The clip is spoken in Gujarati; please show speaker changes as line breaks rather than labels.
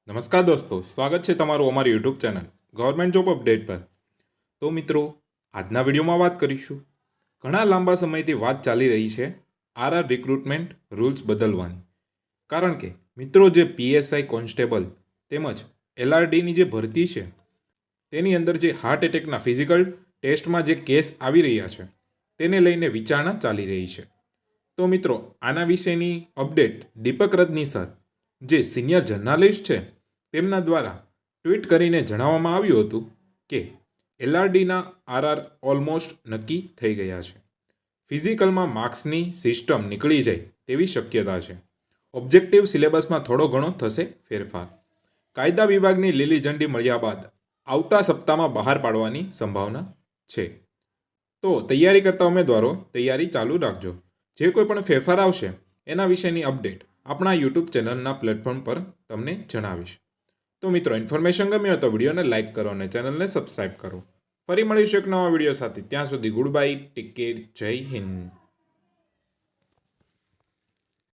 નમસ્કાર દોસ્તો, સ્વાગત છે તમારું અમારી YouTube channel government job update પર। તો મિત્રો, આજના વિડીયોમાં વાત કરીશું। ઘણા લાંબા સમયથી વાત ચાલી રહી છે આરઆર રિક્રુટમેન્ટ રૂલ્સ બદલવાની। કારણ કે મિત્રો, જે પીએસઆઈ કોન્સ્ટેબલ તેમજ એલઆરડીની જે ભરતી છે તેની અંદર જે હાર્ટ એટેકના ફિઝિકલ ટેસ્ટમાં જે કેસ આવી રહ્યા છે તેને લઈને વિચારણા ચાલી રહી છે। તો મિત્રો, આના વિશેની અપડેટ દીપક રજની સર, જે સિનિયર જર્નાલિસ્ટ છે, તેમના દ્વારા ટ્વીટ કરીને જણાવવામાં આવ્યું હતું કે એલઆરડીના આરઆર ઓલમોસ્ટ નક્કી થઈ ગયા છે। ફિઝિકલમાં માર્ક્સની સિસ્ટમ નીકળી જાય તેવી શક્યતા છે। ઓબ્જેક્ટિવ સિલેબસમાં થોડો ઘણો થશે ફેરફાર। કાયદા વિભાગની લીલી ઝંડી મળ્યા બાદ આવતા સપ્તાહમાં બહાર પાડવાની સંભાવના છે। તો તૈયારી કરતા ઉમેદવારો તૈયારી ચાલુ રાખજો। જે કોઈ પણ ફેરફાર આવશે એના વિશેની અપડેટ આપણા યુટ્યુબ ચેનલના પ્લેટફોર્મ પર તમને જણાવીશ। તો મિત્રો, ઇન્ફોર્મેશન ગમી હોય તો વિડીયોને લાઇક કરો અને ચેનલને સબસ્ક્રાઇબ કરો। ફરી મળીશું એક નવા વિડીયો સાથે। ત્યાં સુધી ગુડ બાય, ટેક કેર, જય હિન્દ।